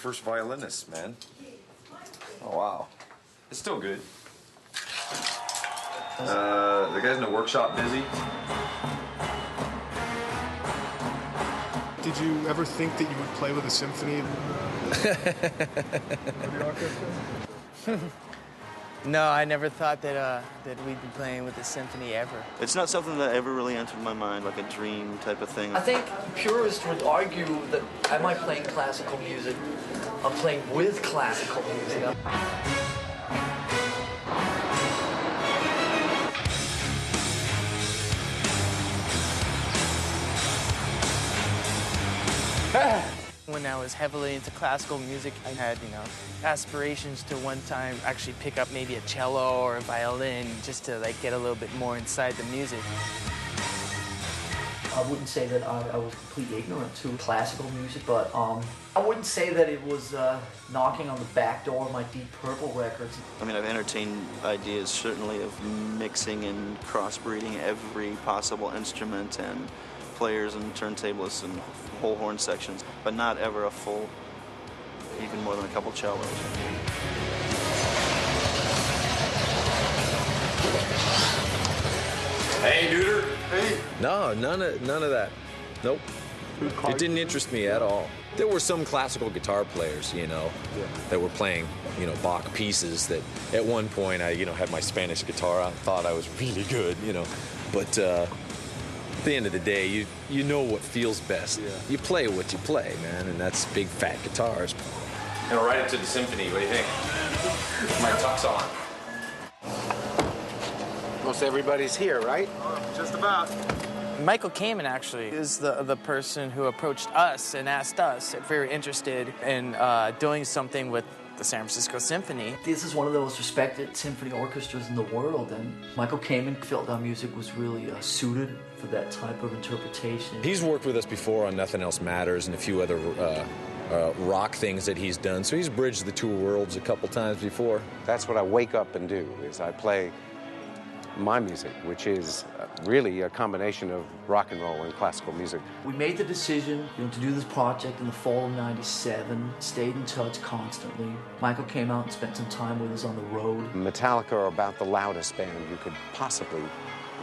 first violinist, man. Oh, wow. It's still good. The guy's in the workshop busy. Did you ever think that you would play with a symphony? No, I never thought that we'd be playing with a symphony ever. It's not something that ever really entered my mind, like a dream type of thing. I think purists would argue that am I playing classical music? I'm playing with classical music. When I was heavily into classical music, I had, aspirations to one time actually pick up maybe a cello or a violin just to get a little bit more inside the music. I wouldn't say that I was completely ignorant to classical music, but I wouldn't say that it was knocking on the back door of my Deep Purple records. I mean, I've entertained ideas certainly of mixing and crossbreeding every possible instrument and players and turntablists and whole horn sections, but not ever a full, even more than a couple cellos. Hey, Duder. Hey. No, none of that. Nope. It didn't interest me at all. There were some classical guitar players, that were playing, Bach pieces that at one point I, had my Spanish guitar out, thought I was really good, but at the end of the day, you know what feels best. Yeah. You play what you play, man, and that's big fat guitars. And right into the symphony. What do you think? My tuck's on. Most everybody's here, right? Just about. Michael Kamen actually is the person who approached us and asked us if we were interested in doing something with the San Francisco Symphony. This is one of the most respected symphony orchestras in the world, and Michael Kamen felt our music was really suited for that type of interpretation. He's worked with us before on Nothing Else Matters and a few other rock things that he's done, so he's bridged the two worlds a couple times before. That's what I wake up and do, is I play my music, which is really a combination of rock and roll and classical music. We made the decision to do this project in the fall of '97, stayed in touch constantly. Michael came out and spent some time with us on the road. Metallica are about the loudest band you could possibly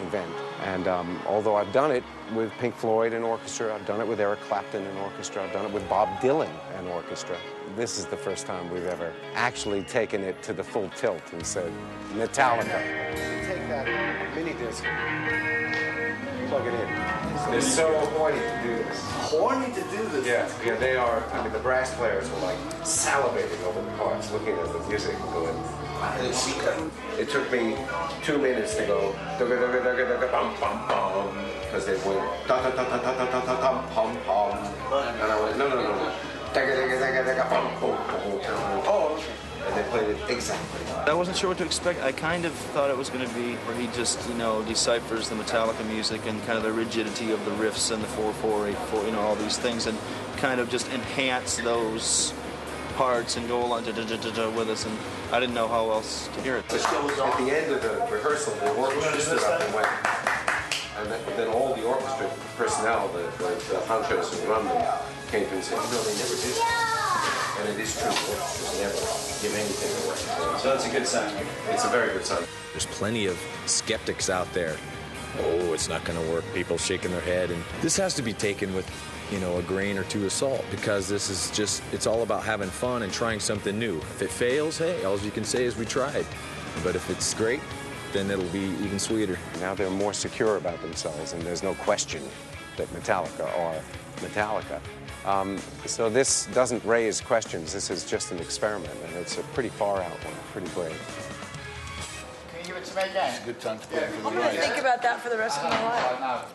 invent. And although I've done it with Pink Floyd and orchestra, I've done it with Eric Clapton and orchestra, I've done it with Bob Dylan and orchestra, this is the first time we've ever actually taken it to the full tilt and said, Metallica. Take that mini disc, plug it in. They're so horny to do this. Horny to do this? Yeah, they are. I mean, the brass players were like salivating over the parts, looking at the music and going, it took me 2 minutes to go because they went pum. And I went, no. Oh, and they played it exactly. I wasn't sure what to expect. I kind of thought it was going to be where he just, deciphers the Metallica music and kind of the rigidity of the riffs and the 4/4, 8/4, all these things, and kind of just enhance those parts and go along with us, and I didn't know how else to hear it. At the end of the rehearsal, the orchestra stood up and went, and then all the orchestra personnel, the honchos who run them, came to and said, they never did that. And it is true, orchestras never give anything away. So that's a good sign. It's a very good sign. There's plenty of skeptics out there. Oh, it's not going to work. People shaking their head. And this has to be taken with, a grain or two of salt, because this is it's all about having fun and trying something new. If it fails, hey, all you can say is we tried. But if it's great, then it'll be even sweeter. Now they're more secure about themselves, and there's no question that Metallica are Metallica. So this doesn't raise questions. This is just an experiment, and it's a pretty far out one, pretty brave. Can you give it to me again? It's a good time to play for the I'm going to think about that for the rest of my life.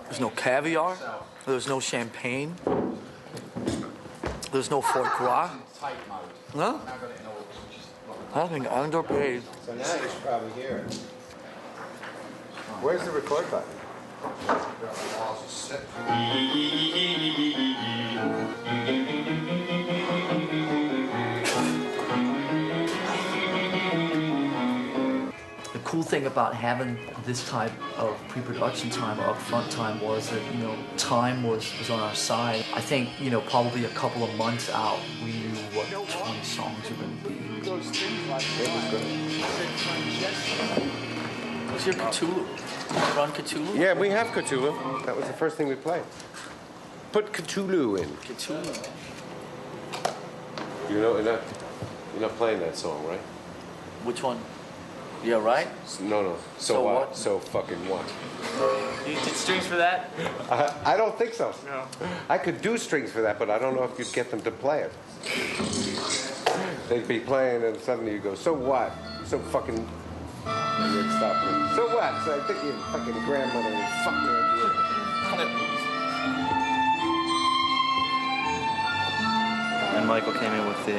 There's no caviar. There's no champagne. There's no foie gras. No? I think underpaid. So now you should probably hear it. Where's the record button? The cool thing about having this type of pre-production time or upfront time was that, time was on our side. I think, probably a couple of months out, we knew what It was great. What's your Cthulhu? Run Cthulhu? Yeah, we have Cthulhu. That was the first thing we played. Put Cthulhu in. Cthulhu. You're not playing that song, right? Which one? Yeah, right? No. So what? So fucking what? You did strings for that? I don't think so. No. I could do strings for that, but I don't know if you'd get them to play it. They'd be playing, and suddenly you go, so what? So fucking... And they'd stop me. So what? So I think your fucking grandmother would fuck me. And Michael came in with the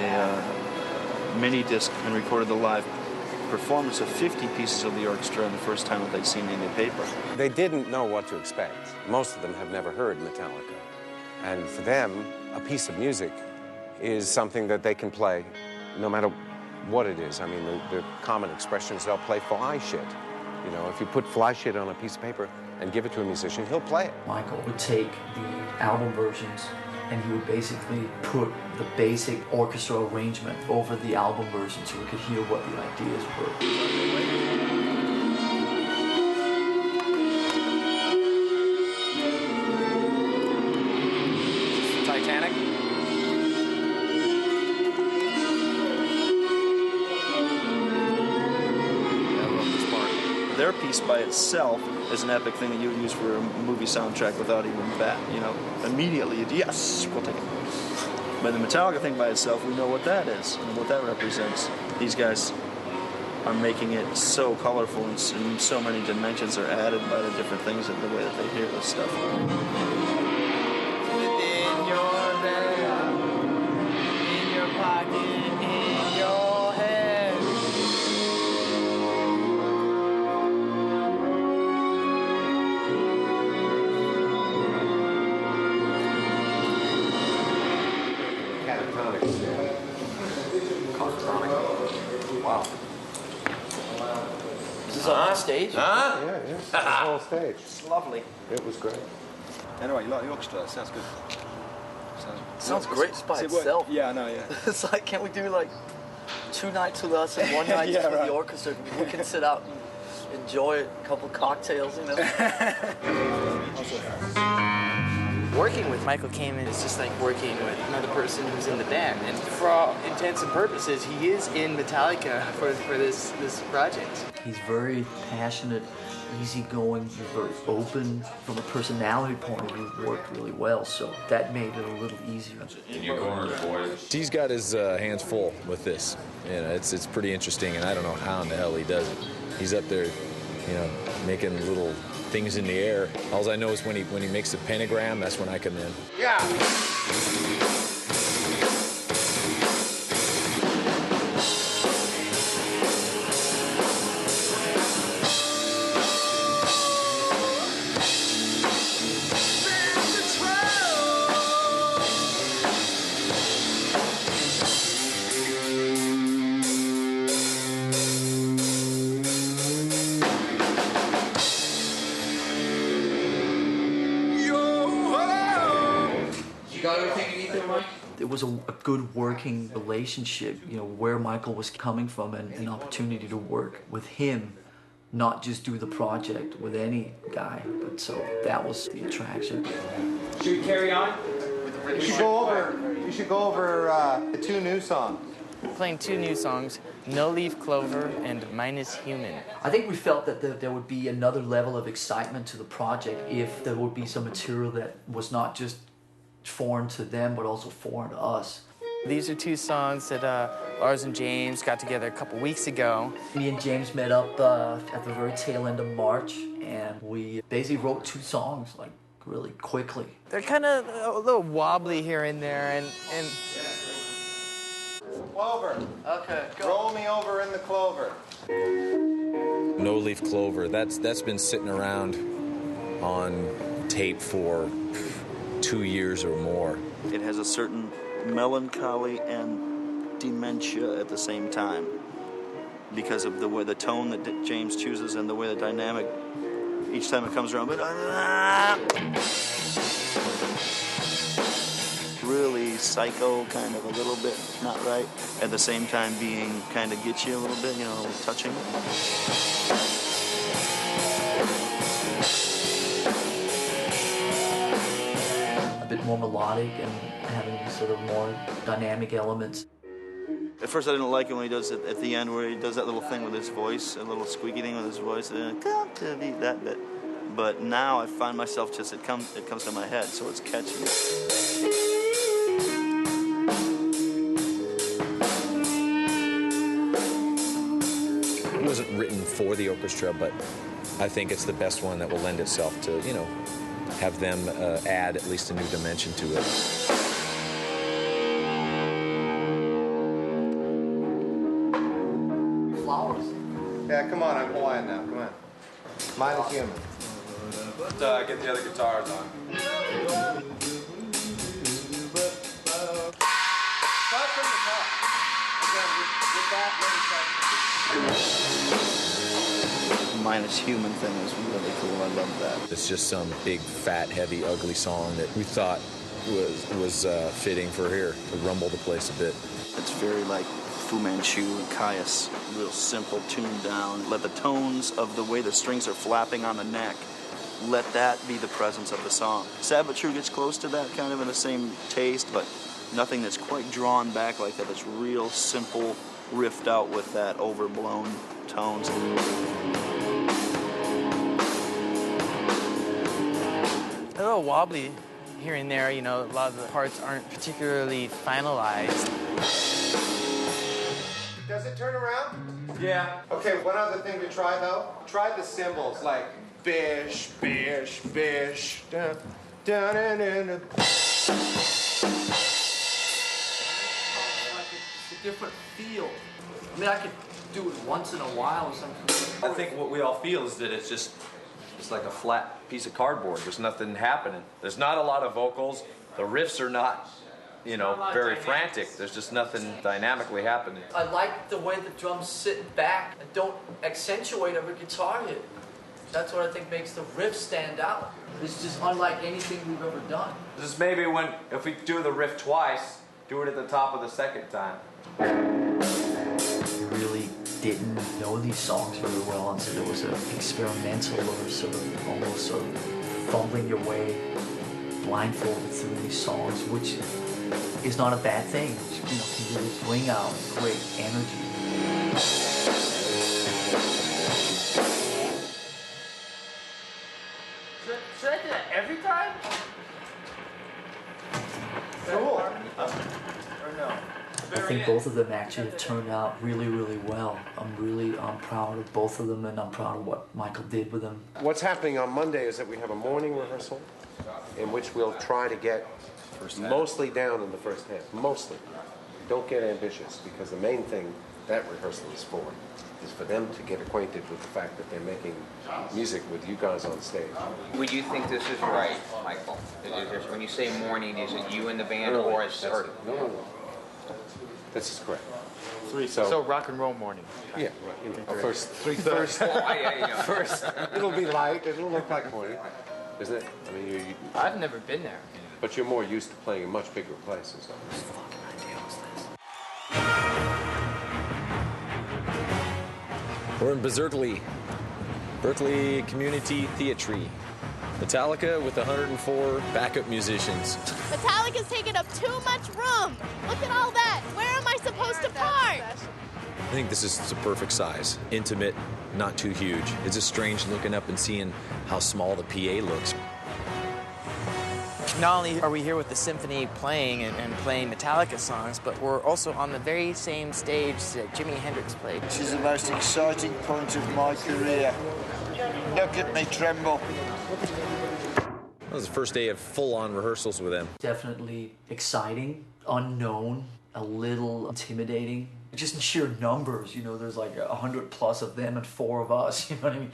mini disc and recorded the live performance of 50 pieces of the orchestra the first time that they'd seen any paper. They didn't know what to expect. Most of them have never heard Metallica. And for them, a piece of music is something that they can play no matter what it is. I mean, the common expression is they'll play fly shit. You know, if you put fly shit on a piece of paper and give it to a musician, he'll play it. Michael would take the album versions and he would basically put the basic orchestra arrangement over the album version so we could hear what the ideas were. Titanic? Their piece by itself is an epic thing that you would use for a movie soundtrack without even bat, you know. Immediately, yes, we'll take it. But the Metallica thing by itself, we know what that is and what that represents. These guys are making it so colorful and so many dimensions are added by the different things and the way that they hear this stuff. Within your bed, in your pocket, in your head. Wow. Is this on stage? Yeah, the whole stage. It's lovely. It was great. Anyway, you like the orchestra? That sounds good. Sounds great just by itself. Yeah, I know, yeah. It's like, can't we do like 2 nights with us and 1 night Yeah, just with right. the orchestra? We can sit out and enjoy a couple cocktails, you know? Working with Michael Kamen is just like working with another person who's in the band. And for all intents and purposes, he is in Metallica for this project. He's very passionate, easygoing, he's very open. From a personality point of view, worked really well, so that made it a little easier. He's got his hands full with this. You know, it's pretty interesting, and I don't know how in the hell he does it. He's up there, you know, making little things in the air. All I know is when he makes the pentagram, that's when I come in. Yeah. It was a good working relationship, you know, where Michael was coming from and an opportunity to work with him, not just do the project with any guy. But so that was the attraction. Should we carry on? You should go over the 2 new songs. We're playing 2 new songs, No Leaf Clover and Mine is Human. I think we felt that there would be another level of excitement to the project if there would be some material that was not just foreign to them, but also foreign to us. These are 2 songs that Lars and James got together a couple weeks ago. Me and James met up at the very tail end of March, and we basically wrote 2 songs, like, really quickly. They're kind of a little wobbly here and there, and Clover. Okay, Roll me over in the clover. No Leaf Clover, that's been sitting around on tape for 2 years or more. It has a certain melancholy and dementia at the same time because of the way the tone that James chooses and the way the dynamic each time it comes around. But really psycho, kind of a little bit not right, at the same time being kind of get you a little bit, you know, touching. A bit more melodic and having sort of more dynamic elements. At first I didn't like it when he does it at the end where he does that little thing with his voice, a little squeaky thing with his voice, and come to me, that bit. But now I find myself just, it comes to my head, so it's catchy. It wasn't written for the orchestra, but I think it's the best one that will lend itself to, you know, have them add at least a new dimension to it. Flowers. Yeah, come on, I'm Hawaiian now, come on. Mine is human. Get the other guitars on. Start from the top. Again, with that, Minus Human thing was really cool. I love that. It's just some big, fat, heavy, ugly song that we thought was fitting for here to rumble the place a bit. It's very like Fu Manchu and Caius, real simple, tuned down. Let the tones of the way the strings are flapping on the neck, let that be the presence of the song. Sad But True gets close to that, kind of in the same taste, but nothing that's quite drawn back like that. It's real simple, riffed out with that overblown tones. A little wobbly here and there, you know, a lot of the parts aren't particularly finalized. Does it turn around? Yeah. Okay, one other thing to try though. Try the cymbals like bish, bish, bish, dun, dun, dun, dun, dun. It's a different feel. I mean, I could do it once in a while or something. I think what we all feel is that it's like a flat piece of cardboard. There's nothing happening. There's not a lot of vocals. The riffs are not, you know, very frantic. There's just nothing dynamically happening. I like the way the drums sit back and don't accentuate every guitar hit. That's what I think makes the riff stand out. It's just unlike anything we've ever done. This is maybe if we do the riff twice, do it at the top of the second time. We really didn't know these songs very well, and so there was an experimental or sort of almost sort of fumbling your way blindfolded through these songs, which is not a bad thing. You know, can really bring out great energy. Should I do that every time? Cool. Or no? I think both of them actually have turned out really, really well. I'm proud of both of them, and I'm proud of what Michael did with them. What's happening on Monday is that we have a morning rehearsal in which we'll try to get mostly down in the first half. Mostly. Don't get ambitious, because the main thing that rehearsal is for them to get acquainted with the fact that they're making music with you guys on stage. Would you think this is right, Michael? When you say morning, is it you and the band or is it? No. This is correct. So rock and roll morning. Yeah, right. You know, first 3:30. First. It'll be light. It'll look like morning, isn't it? I mean, I've never been there. but you're more used to playing in much bigger places. We're in Berkeley Community Theatre. Metallica with 104 backup musicians. Metallica's taking up too much room. Look at all that. Where am I supposed to park? I think this is the perfect size. Intimate, not too huge. It's just strange looking up and seeing how small the PA looks. Not only are we here with the symphony playing and playing Metallica songs, but we're also on the very same stage that Jimi Hendrix played. This is the most exciting point of my career. Look at me tremble. That was the first day of full-on rehearsals with them. Definitely exciting, unknown, a little intimidating. Just in sheer numbers, you know, there's like 100 plus of them and 4 of us, you know what I mean?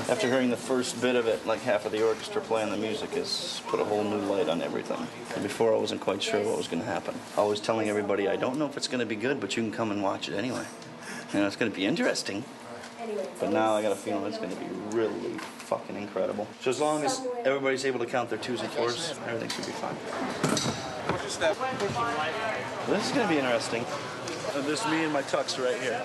After hearing the first bit of it, like half of the orchestra playing the music has put a whole new light on everything. And before I wasn't quite sure what was going to happen. I was telling everybody, I don't know if it's going to be good, but you can come and watch it anyway. You know, it's going to be interesting. But now I got a feeling it's going to be really fucking incredible. So as long as everybody's able to count their 2s and 4s, everything should be fine. This is going to be interesting. This is me and my tux right here.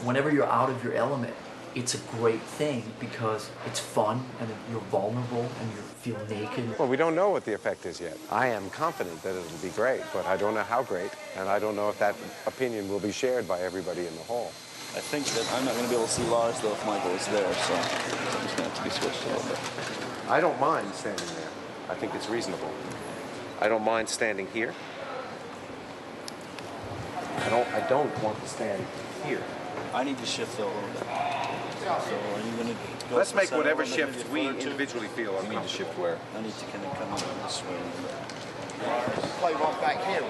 Whenever you're out of your element, it's a great thing because it's fun and you're vulnerable and you feel naked. Well, we don't know what the effect is yet. I am confident that it'll be great, but I don't know how great, and I don't know if that opinion will be shared by everybody in the hall. I think that I'm not going to be able to see Lars, though, if Michael is there, so I'm just going to have to be switched a little bit. I don't mind standing there. I think it's reasonable. I don't mind standing here. I don't want to stand here. I need to shift, though, a little bit. So are you going to go? Let's make whatever shift we individually feel. You need to shift where? I need to kind of come over this way. Play right back here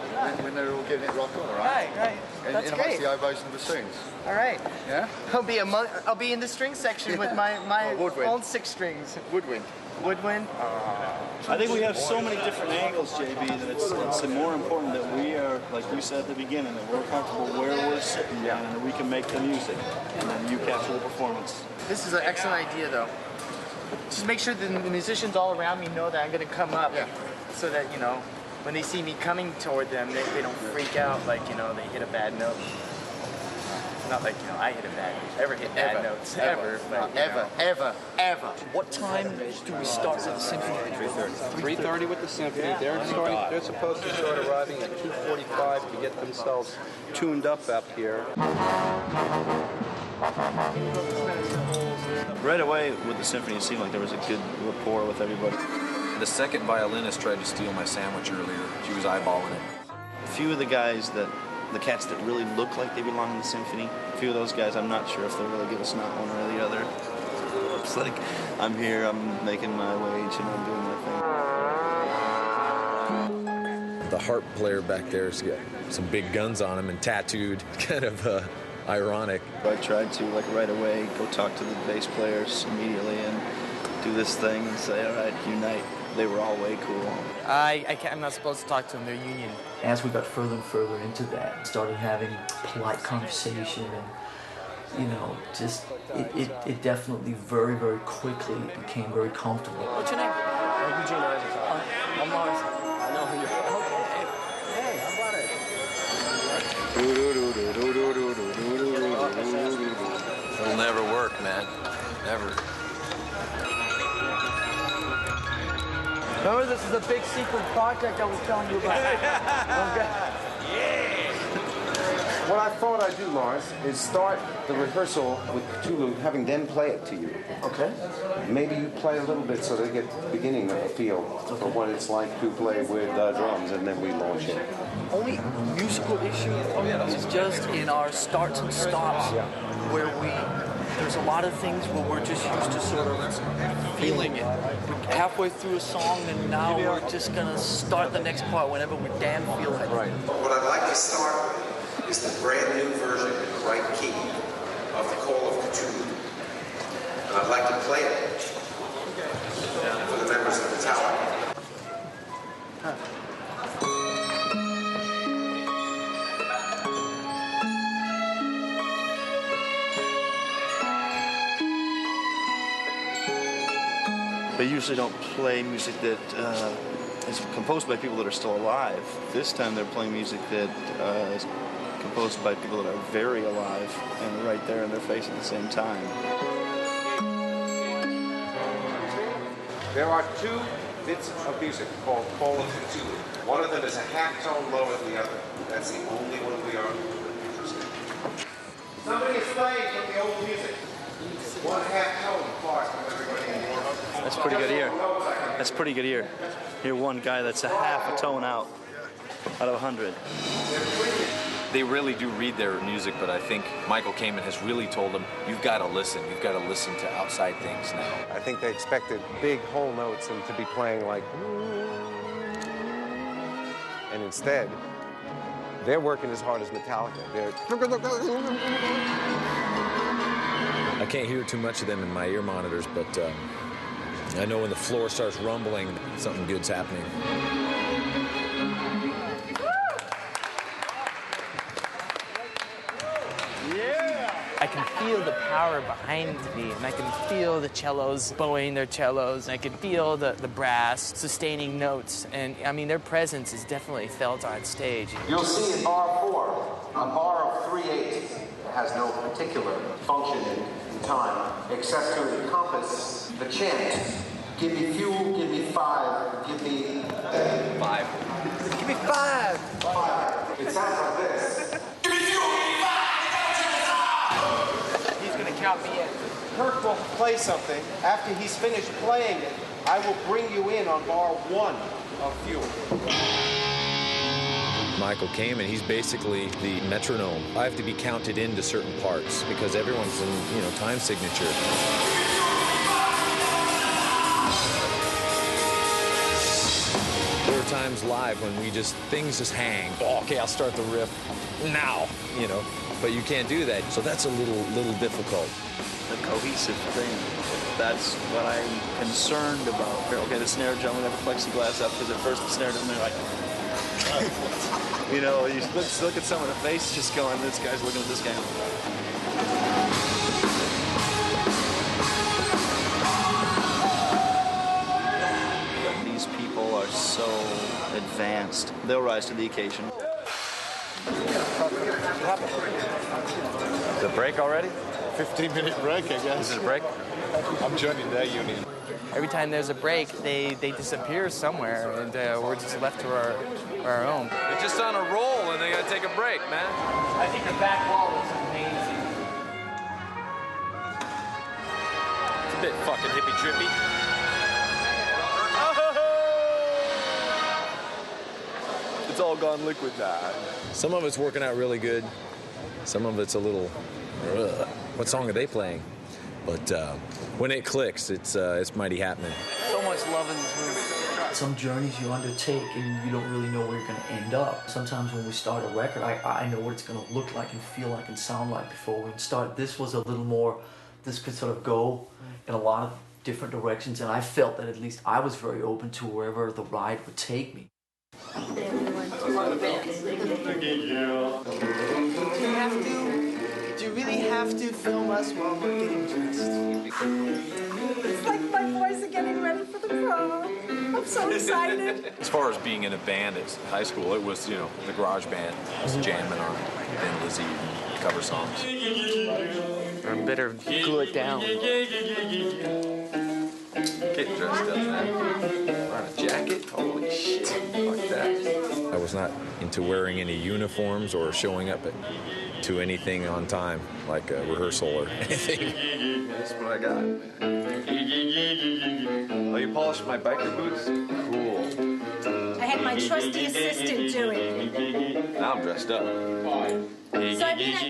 when they're all giving it rock on, right? Right. That's in great. amongst the oboes and bassoons. All right. Yeah? I'll be in the string section with my woodwind. own 6 strings. Woodwind. Woodwind. I think we have so many different angles, JB, that it's more important that we are, like you said at the beginning, that we're comfortable where we're sitting and that we can make the music, and then you capture the performance. This is an excellent idea, though. Just make sure the musicians all around me know that I'm going to come up, so that, you know, when they see me coming toward them, they don't freak out like, you know, they hit a bad note. Not like, you know, I hit a bad notes. Ever. What time do we start with the symphony? 3:30 with the symphony. They're supposed to start arriving at 2:45 to get themselves tuned up here. Right away with the symphony, it seemed like there was a good rapport with everybody. The second violinist tried to steal my sandwich earlier. She was eyeballing it. A few of the guys the cats that really look like they belong in the symphony, a few of those guys, I'm not sure if they'll really give us not one or the other. It's like, I'm here, I'm making my wage, and I'm doing my thing. The harp player back there's got some big guns on him and tattooed, kind of ironic. I tried to, like, right away, go talk to the bass players immediately and do this thing and say, all right, unite. They were all way cool. I'm not supposed to talk to them. They're union. As we got further and further into that, started having polite conversation and, you know, just, it definitely very, very quickly became very comfortable. What's your name? Eugene Isaac. I'm Lars. I know who you're. It'll never work, man. Never. Remember, this is a big secret project I was telling you about. What I thought I'd do, Lars, is start the rehearsal with Cthulhu, having them play it to you. Okay. Maybe you play a little bit so they get the beginning of a feel for what it's like to play with drums, and then we launch it. Only musical issue is just in our starts and stops where there's a lot of things where we're just used to sort of feeling it. We're halfway through a song and now we're just going to start the next part whenever we damn feel like it. Right. What I'd like to start with is the brand new version in the right key of the Call of Cthulhu. And I'd like to play it for the members of Metallica. They usually don't play music that is composed by people that are still alive. This time they're playing music that is composed by people that are very alive and right there in their face at the same time. There are 2 bits of music called Call of Cthulhu. One of them is a half tone lower than the other. That's the only one we are interested in. Somebody is playing from the old music. 1 half tone apart from everybody in the world. That's pretty good ear. That's pretty good ear. Hear one guy that's a half a tone out of 100. They really do read their music, but I think Michael Kamen has really told them, you've got to listen. You've got to listen to outside things now. I think they expected big whole notes and to be playing like... And instead, they're working as hard as Metallica. I can't hear too much of them in my ear monitors, but I know when the floor starts rumbling, something good's happening. I can feel the power behind me, and I can feel the cellos bowing their cellos, and I can feel the brass sustaining notes, and I mean, their presence is definitely felt on stage. You'll see in bar 4, a bar of 3/8 has no particular function in time, except to encompass the chant. Give me fuel, give me 5, give me... 5. Give me 5! 5. It sounds like this. Give me fuel, give me 5! He's gonna count me in. Kirk will play something. After he's finished playing it, I will bring you in on bar 1 of fuel. Michael came and he's basically the metronome. I have to be counted into certain parts because everyone's in, time signature. There are times live when things just hang. Oh, okay, I'll start the riff now, but you can't do that. So that's a little difficult. The cohesive thing. That's what I'm concerned about. Okay, the snare drum, we have a plexiglass up because at first the snare drum, they're like, you look at some of the faces just going, this guy's looking at this guy. These people are so advanced. They'll rise to the occasion. Is it break already? 15-minute break, I guess. Is it a break? I'm joining that union. Every time there's a break, they disappear somewhere, and we're just left to our own. They're just on a roll, and they gotta take a break, man. I think the back wall is amazing. It's a bit fucking hippie trippy. It's all gone liquid now. Some of it's working out really good. Some of it's a little, what song are they playing? But when it clicks, it's mighty happening. So much love in this room. Some journeys you undertake and you don't really know where you're going to end up. Sometimes when we start a record, I know what it's going to look like and feel like and sound like before we start. This was a little more, this could sort of go in a lot of different directions, and I felt that at least I was very open to wherever the ride would take me. Do you really have to film us while we're getting dressed? It's like my boys are getting ready for the prom. I'm so excited. As far as being in a band at high school, it was, the garage band. I was jamming on Ben Lizzie and cover songs. Or better, glue it down. Getting dressed up, man. Wearing a jacket? Holy shit. Fuck that. I was not into wearing any uniforms or showing up to anything on time, like a rehearsal or anything. That's what I got. Oh, you polished my biker boots? Cool. I had my trusty assistant do it. Now I'm dressed up.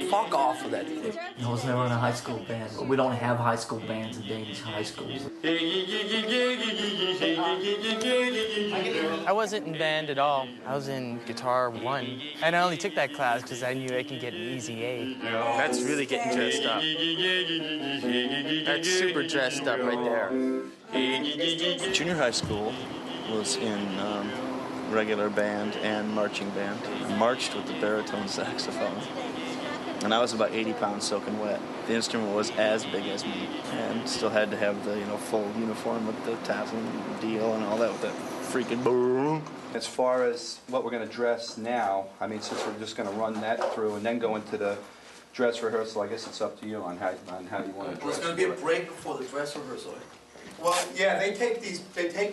Fuck off with that. I was never in a high school band. We don't have high school bands in Danish high schools. I wasn't in band at all. I was in Guitar 1. And I only took that class because I knew I could get an easy A. That's really getting dressed up. That's super dressed up right there. Junior high school was in regular band and marching band. I marched with the baritone saxophone. And I was about 80 pounds soaking wet. The instrument was as big as me and still had to have the full uniform with the tassel deal and all that with that freaking boom. As far as what we're going to dress now, I mean, since we're just going to run that through and then go into the dress rehearsal, I guess it's up to you on how you want to dress. There's going to be a break before the dress rehearsal. Well, yeah, they take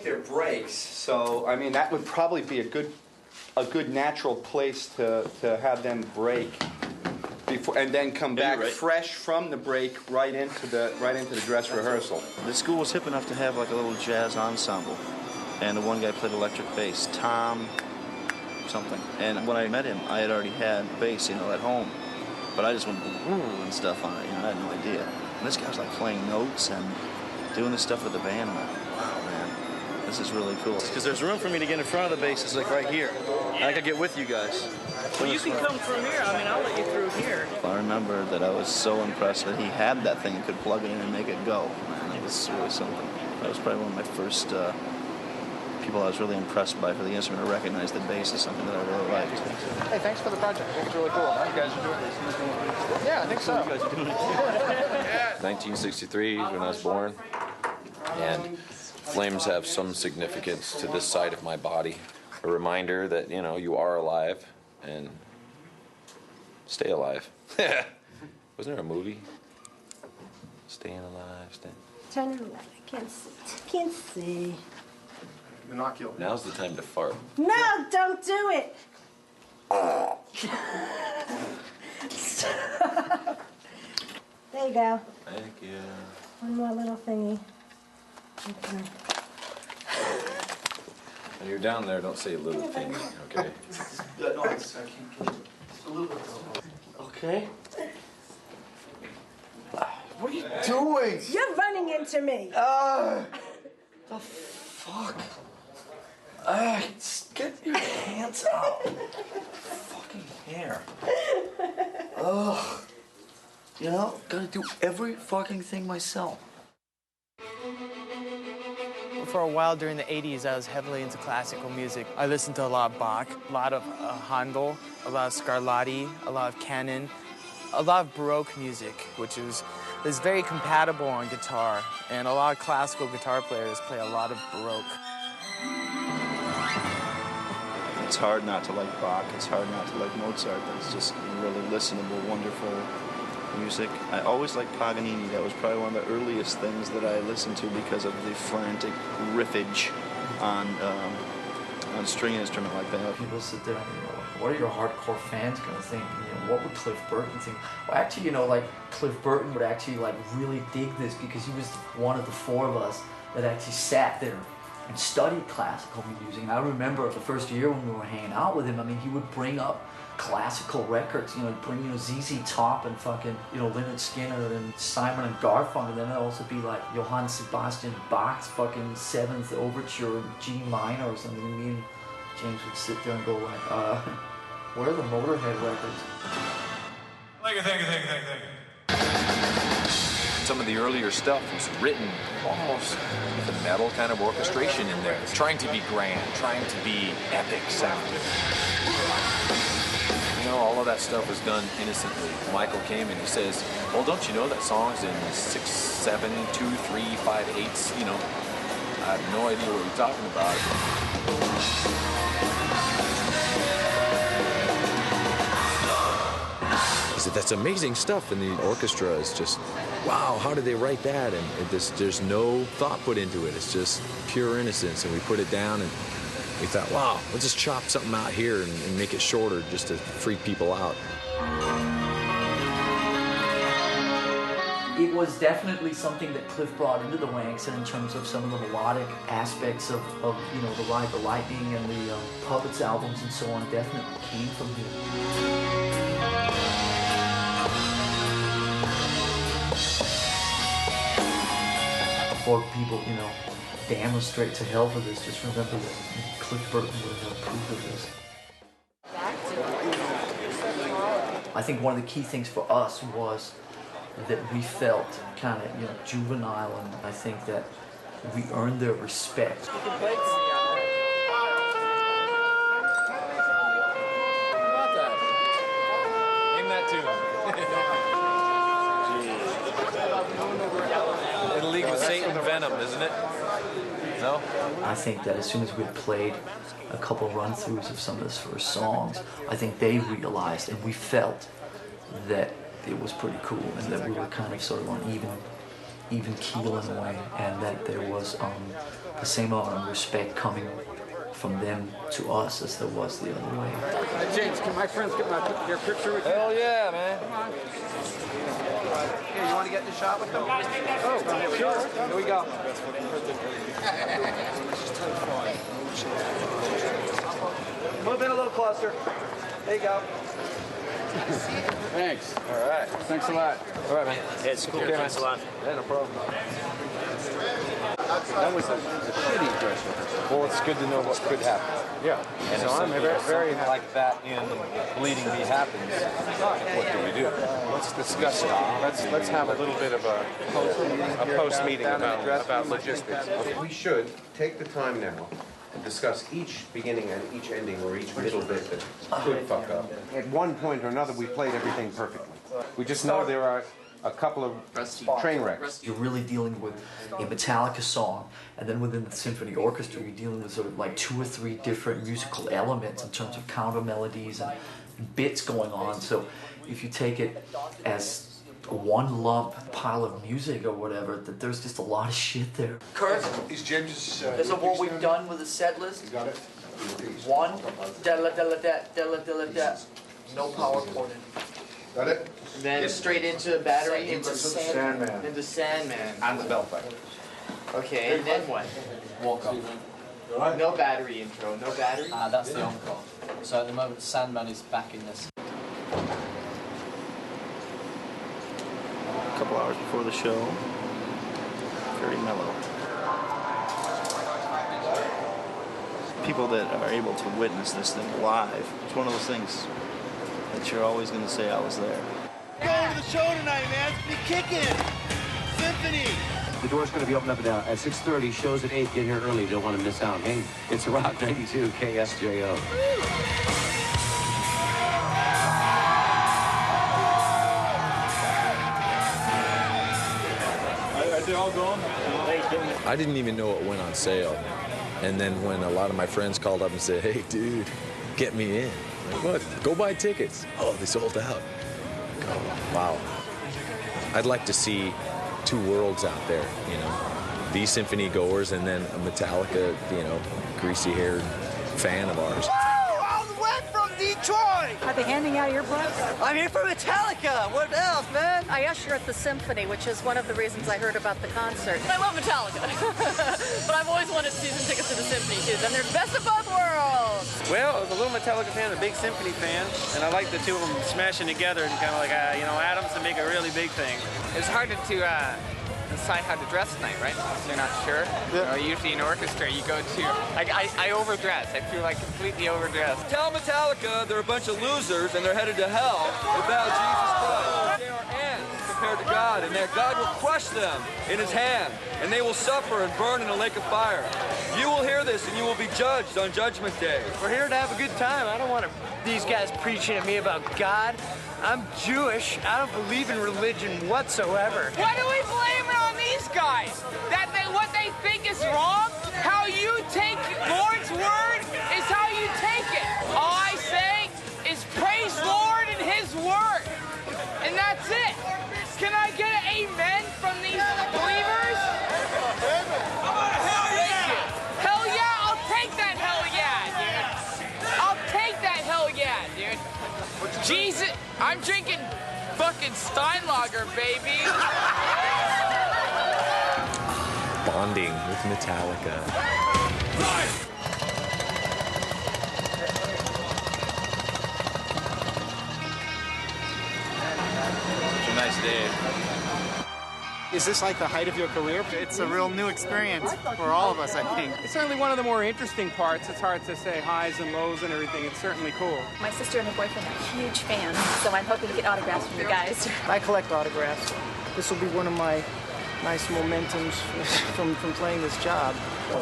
their breaks. So, I mean, that would probably be a good natural place to have them break before, and then come back fresh from the break right into the dress rehearsal. The school was hip enough to have like a little jazz ensemble, and the one guy played electric bass, Tom something. And when I met him, I had already had bass, at home, but I just went and stuff on it. I had no idea. And this guy was like playing notes and doing this stuff with the band. I'm like, wow, man, this is really cool. Because there's room for me to get in front of the basses, like right here. And I could get with you guys. Well, you can come through here. I mean, I'll let you through here. I remember that I was so impressed that he had that thing and could plug it in and make it go. Man, it was really something. That was probably one of my first people I was really impressed by for the instrument. I recognized the bass as something that I really liked. Hey, thanks for the project. I think it's really cool. You guys are doing this. Yeah, I think so. You guys are doing it. 1963 when I was born, and flames have some significance to this side of my body. A reminder that, you know, you are alive and stay alive. Wasn't there a movie? Staying alive, staying. Turn it around. I can't see. Can't see. Monocular. Now's the time to fart. No, don't do it. There you go. Thank you. One more little thingy. Okay. When you're down there, don't say little thing, okay? No, I can't get it. Just a little bit. Okay. What are you doing? You're running into me. The fuck? Just get your hands out. Fucking hair. Ugh. You know, gotta do every fucking thing myself. For a while during the 80s, I was heavily into classical music. I listened to a lot of Bach, a lot of Handel, a lot of Scarlatti, a lot of Canon, a lot of Baroque music, which is very compatible on guitar. And a lot of classical guitar players play a lot of Baroque. It's hard not to like Bach. It's hard not to like Mozart. It's just really listenable, wonderful music. I always liked Paganini. That was probably one of the earliest things that I listened to because of the frantic riffage on string instrument like that. People sit there and, you know, what are your hardcore fans gonna think? You know, what would Cliff Burton think? Well, actually, you know, like, Cliff Burton would actually, like, really dig this because he was one of the four of us that actually sat there and studied classical music. And I remember the first year when we were hanging out with him, I mean, he would bring up classical records, you know, bring, you know, ZZ Top and fucking, you know, Lynyrd Skynyrd and Simon and Garfunkel, and then it'd also be like Johann Sebastian Bach's fucking 7th Overture in G minor or something. And me and James would sit there and go like, where are the Motorhead records? Thank you. Some of the earlier stuff was written almost with a metal kind of orchestration in there, trying to be grand, trying to be epic sounding. You know, all of that stuff was done innocently. Michael came and he says, well, don't you know that song's in 6, 7, 2, 3, 5, 8s? You know, I have no idea what you're talking about. He said, that's amazing stuff, and the orchestra is just, wow, how did they write that? And there's no thought put into it. It's just pure innocence, and we put it down, and we thought, wow, let's just chop something out here and make it shorter just to freak people out. It was definitely something that Cliff brought into the Wanks, and in terms of some of the melodic aspects of you know, the Ride the Lightning and the Puppets albums and so on, definitely came from him. Before people, you know, damn us straight to hell for this, just remember that Cliff Burton would have approved of this. I think one of the key things for us was that we felt kind of, you know, juvenile, and I think that we earned their respect. Name that tune. In League with Satan Venom, isn't it? No? I think that as soon as we had played a couple run-throughs of some of his first songs, I think they realized and we felt that it was pretty cool and that we were kind of sort of on even keel in a way, and that there was the same amount of respect coming from them to us as there was the other way. James, can my friends get your picture with you? Hell yeah, man. Come on. Here, you want to get in the shot with them? Oh, sure. Here we go. Move in a little closer. There you go. Thanks. All right. Thanks a lot. All right, man. Yeah, it's cool. Okay, Thanks a lot. Yeah, no problem. That was a shitty dress rehearsal. Well, it's good to know what could happen. Yeah. And So if I'm something, very something like that in Bleeding Me happens, what do we do? Let's discuss it. Let's have a little bit of a post meeting about logistics. We should take the time now and discuss each beginning and each ending or each middle bit that could fuck up. At one point or another, we played everything perfectly. We just know there are a couple of train wrecks. You're really dealing with a Metallica song, and then within the symphony orchestra, you're dealing with sort of like 2 or 3 different musical elements in terms of counter melodies and bits going on. So if you take it as one lump pile of music or whatever, that there's just a lot of shit there. Kurt, Is James? so what we've done with the set list? You got it. 1, da-la-da-la-da. No power chord. Got it. Then straight into battery, into Sandman. Into Sandman. And the belt fight. Okay, and then what? Walk up. No battery intro, no battery? That's the encore. So at the moment, Sandman is back in this. A couple hours before the show, very mellow. People that are able to witness this thing live, it's one of those things that you're always going to say, I was there. Going to the show tonight, man. Be kicking. Symphony. The door's going to be opened up now at 6:30. Shows at 8. Get here early. You don't want to miss out. Hey, it's Rock 92 KSJO. Are they all gone? I didn't even know it went on sale. And then when a lot of my friends called up and said, hey, dude, get me in. Like, what? Go buy tickets. Oh, they sold out. Oh, wow. I'd like to see 2 worlds out there, you know. These symphony goers and then a Metallica, you know, greasy-haired fan of ours. All the way from Detroit. Are they handing out earbuds? I'm here for Metallica. What else, man? I usher at the symphony, which is one of the reasons I heard about the concert. I love Metallica, but I've always wanted season tickets to the symphony too. Then they're best of both worlds. Well, as a little Metallica fan, a big symphony fan, and I like the 2 of them smashing together and kind of like, you know, atoms to make a really big thing. It's hard to decide how to dress tonight, right? So you're not sure. Yeah. Usually in orchestra, you go to, I overdress. I feel like completely overdressed. Tell Metallica they're a bunch of losers and they're headed to hell without Jesus Christ. They are ants compared to God, and that God will crush them in his hand, and they will suffer and burn in a lake of fire. You will hear this, and you will be judged on Judgment Day. We're here to have a good time. I don't want these guys preaching at me about God. I'm Jewish. I don't believe in religion whatsoever. Why do we blame it on these guys? That what they think is wrong? How you take Lord's word is how you take it. All I say is praise Lord and his word. And that's it. Can I get an amen from these believers? Thank you. Hell yeah, I'll take that hell yeah, dude. I'll take that hell yeah, dude. Jesus, I'm drinking fucking Steinlager, baby. Bonding with Metallica. Such a nice day. Is this like the height of your career? It's a real new experience for all of us, I think. It's certainly one of the more interesting parts. It's hard to say highs and lows and everything. It's certainly cool. My sister and her boyfriend are huge fans, so I'm hoping to get autographs from you guys. I collect autographs. This will be one of my nice momentums from playing this job.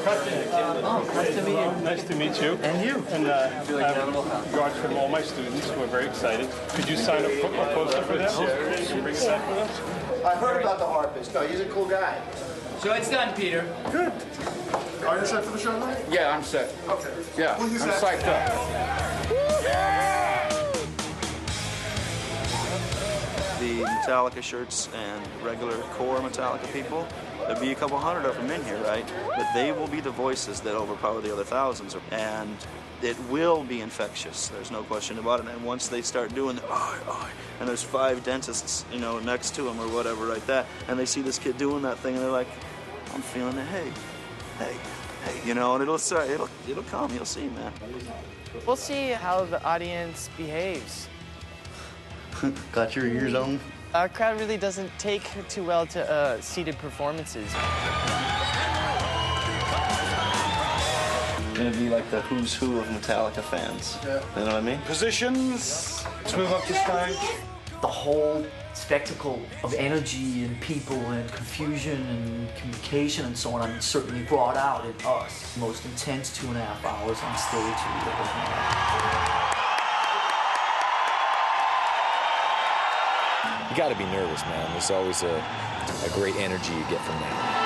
Nice to meet you. Nice to meet you. And you. And I have regards from all my students who are very excited. Could you sign a poster for them? You can bring that for us? I heard about the harpist. No, he's a cool guy. So it's done, Peter. Good. Are you set for the show tonight? Yeah, I'm set. Okay. Yeah, I'm psyched up. The Metallica shirts and regular core Metallica people, there'll be a couple hundred of them in here, right? But they will be the voices that overpower the other thousands, and it will be infectious. There's no question about it. And once they start doing the and there's 5 dentists, you know, next to them or whatever, like that, and they see this kid doing that thing, and they're like, I'm feeling it. Hey, you know, and it'll come. You'll see, man. We'll see how the audience behaves. Got your ears on? Our crowd really doesn't take too well to seated performances. Gonna be like the who's who of Metallica fans. You know what I mean? Positions. Let's move up this time. the whole spectacle of energy and people and confusion and communication and so on, I mean, certainly brought out in us the most intense 2.5 hours on stage we ever had. You got to be nervous, man. There's always a great energy you get from that.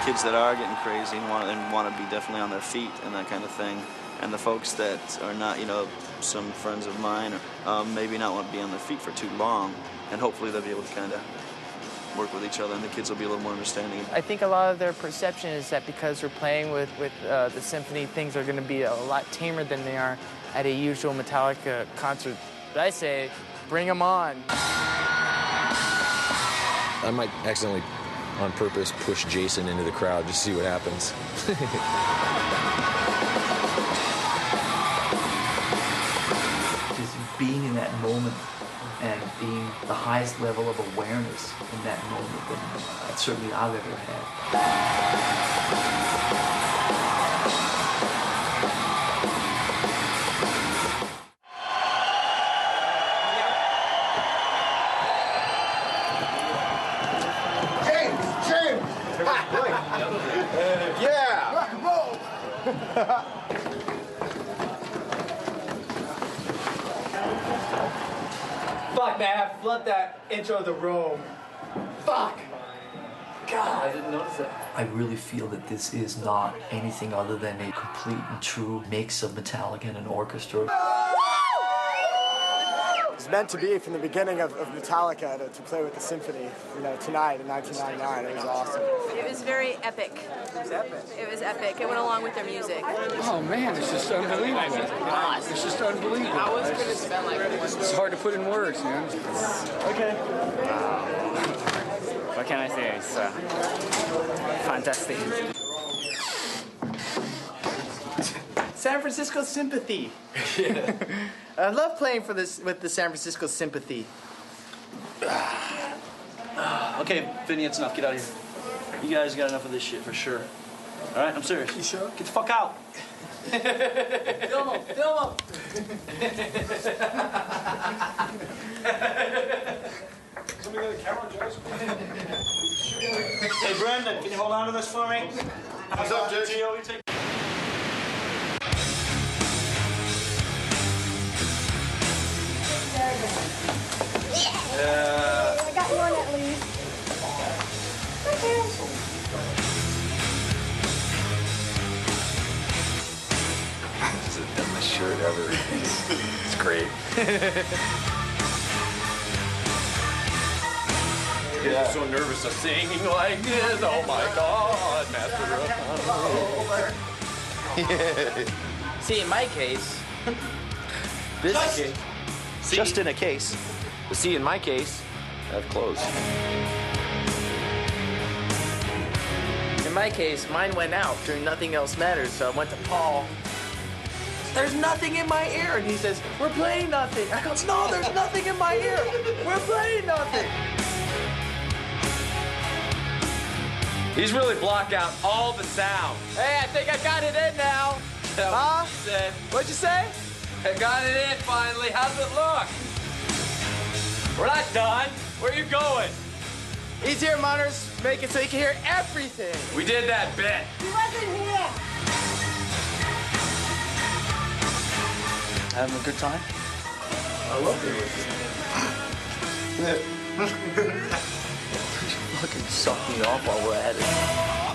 Kids that are getting crazy and want to be definitely on their feet and that kind of thing, and the folks that are not, you know, some friends of mine, maybe not want to be on their feet for too long, and hopefully they'll be able to kind of work with each other, and the kids will be a little more understanding. I think a lot of their perception is that because we're playing with the symphony, things are going to be a lot tamer than they are at a usual Metallica concert. But I say, bring them on. I might accidentally, on purpose, push Jason into the crowd just to see what happens. Just being in that moment and being the highest level of awareness in that moment that certainly I've ever had. Yeah! Rock and roll! Fuck, man, I flubbed that intro to Rome. Fuck! God, I didn't notice that. I really feel that this is not anything other than a complete and true mix of Metallica and an orchestra. It was meant to be from the beginning of Metallica to play with the symphony, you know, tonight in 1999. It was awesome. It was very epic. It was epic. It was epic. It went along with their music. Oh man, it's just unbelievable. It's just unbelievable. I was going to spend like It's hard to put in words, man. Okay. What can I say? It's fantastic. San Francisco Sympathy. Yeah. I love playing with the San Francisco Sympathy. Okay, Vinny, it's enough. Get out of here. You guys got enough of this shit for sure. All right, I'm serious. You sure? Get the fuck out. Film him! Film him! Somebody got a camera, Joyce? Hey, Brendan, can you hold on to this for me? What's up, Judge? Gio, you take. Yeah. I got one at least. Okay. This is the dumbest shirt ever. It's great. Yeah. I'm so nervous of singing like this. Oh my God, master of See, in my case, Just in a case. But see, in my case, I have clothes. in my case, mine went out during Nothing Else Matters, so I went to Paul. There's nothing in my ear, and he says, "We're playing nothing." I go, "No, there's nothing in my ear. We're playing nothing." He's really blocked out all the sound. Hey, I think I got it in now. Huh? What'd you say? I got it in finally. How's it look? We're not done. Where are you going? These ear monitors make it so you can hear everything. We did that bit. He wasn't here. Having a good time? I love being with you. Fucking suck me off while we're at it.